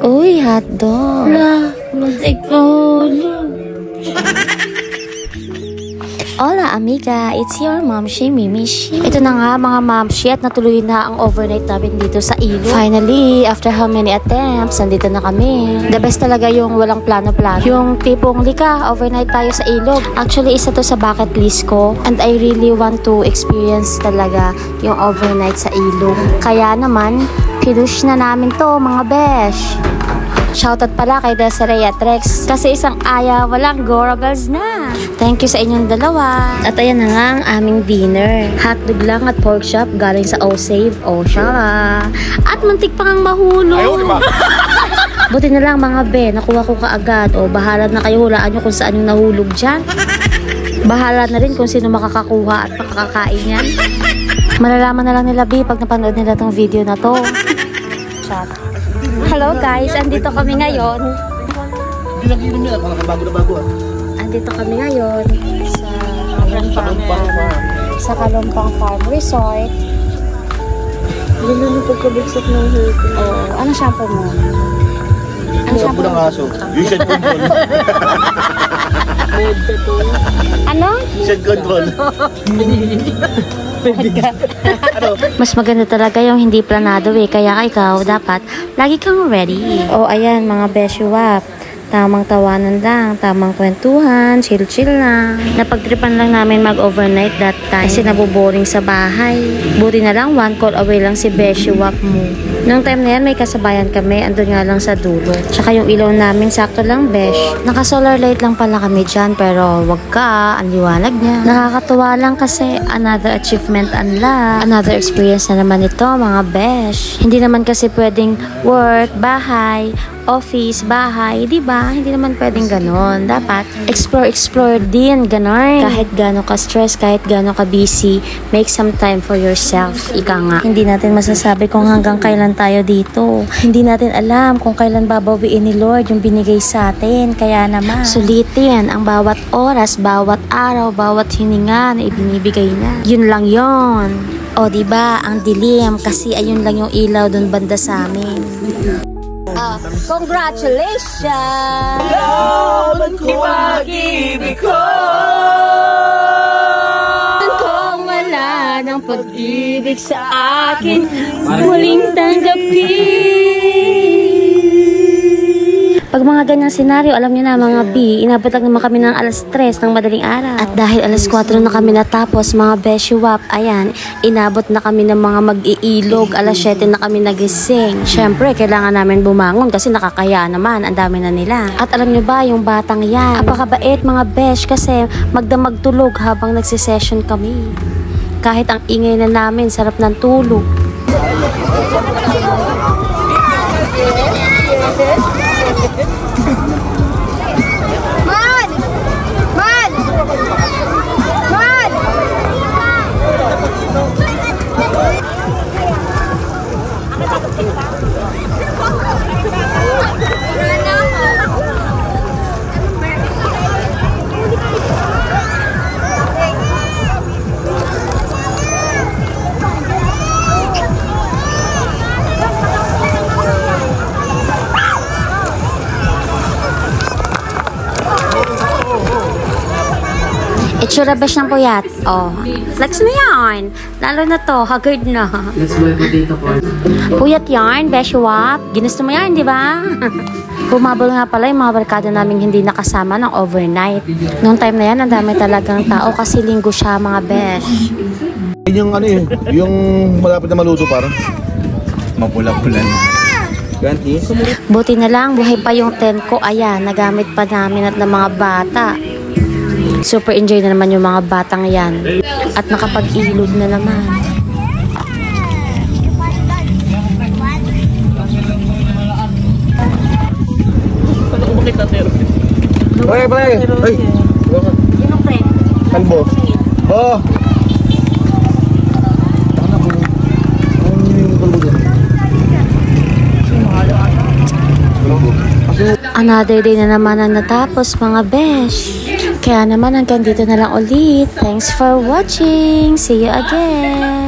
Uy, hotdog. Muntik pa hulog. Hola amiga, it's your momshi Mimishi. Ito na nga mga momshi at natuloy na ang overnight namin dito sa Ilog. Finally, after how many attempts, nandito na kami. The best talaga yung walang plano-plano. Yung tipong lika, overnight tayo sa Ilog. Actually, isa to sa bucket list ko and I really want to experience talaga yung overnight sa Ilog. Kaya naman, pinush na namin to mga besh. Shoutout pala kay Desiree at Rex kasi isang aya walang gorables na. Thank you sa inyong dalawa. At ayan na nga ang aming dinner. Hotdog lang at pork chop galing sa O-Save. O siya. At muntik pang mahulog. Buti na lang mga be, nakuha ko kaagad. O bahala na kayo, hulaan nyo kung saan yung nahulog dyan. Bahala na rin kung sino makakakuha at makakakain yan. Malalaman na lang nila B pag napanood nila tong video na to. Shot. Hello guys, andito kami ngayon. Andito kami ngayon sa Kalumpang Farm Resort. Lulunod ko bigsot ng hito. Oh, ano shampoo mo? Ano shampoo ng aso? You should control. Ano? You should control. Mas maganda talaga yung hindi planado eh. Kaya ikaw dapat lagi kang ready. Oh ayan mga beshiwap. Tamang tawanan lang, tamang kwentuhan, chill-chill lang. Napagtripan lang namin mag-overnight that time kasi naboboring sa bahay. Buti na lang, one call away lang si Beshiwap mo. Noong time na yan, may kasabayan kami, andun nga lang sa dulo. Tsaka yung ilaw namin, sakto lang, Besh. Naka-solar light lang pala kami dyan, pero wag ka, ang liwanag niya. Nakakatuwa lang kasi another achievement unlocked. Another experience na naman ito, mga Besh. Hindi naman kasi pwedeng work, bahay, office, bahay, di ba? Hindi naman pwedeng ganon. Dapat explore din, ganon. Kahit gano'n ka stress, kahit gano'n ka busy, make some time for yourself. Ika nga. Hindi natin masasabi kung hanggang kailan tayo dito. Hindi natin alam kung kailan babawiin ni Lord yung binigay sa atin. Kaya naman, sulitin ang bawat oras, bawat araw, bawat hininga na ibinibigay na. Yun lang yon. O di ba ang dilim kasi ayun lang yung ilaw dun banda sa amin. Congratulations! Laban ko pag-ibig ko. Kung wala ng pag-ibig sa akin, muling tanggapin. Pag mga ganyang senaryo, alam niyo na mga B, inabot lang naman kami ng alas 3 ng madaling araw. At dahil alas 4 na kami natapos, mga beshiwap, ayan, inabot na kami ng mga mag-iilog, alas 7 na kami nagising. Syempre, kailangan namin bumangon kasi nakakaya naman, ang dami na nila. At alam niyo ba, yung batang yan, apakabait mga besh kasi magdamag tulog habang nagsisession kami. Kahit ang ingay na namin, sarap ng tulog. Itsura besh ng puyat. Oh, flex na yan. Lalo na to, haggard na. Let's buy potato corn. Puyat yarn, beshiwap. Ginusto mo yan, di ba? Bumabol nga pala yung mga barkada naming hindi nakasama ng overnight. Noong time na yan, ang dami talagang tao kasi linggo siya, mga besh. Yung ano yun, yung malapit na maluto parang mapula-pula na. Buti na lang, buhay pa yung tent ko. Ayan, nagamit pa namin at ng mga bata. Super enjoy na naman yung mga batang yan. At nakapag-ilog na naman. Oy, pre! Ay! Sinong pre? Kalbo! Oh! Another day na naman ang natapos mga besh. Kaya naman hanggang dito na lang ulit. Thanks for watching. See you again.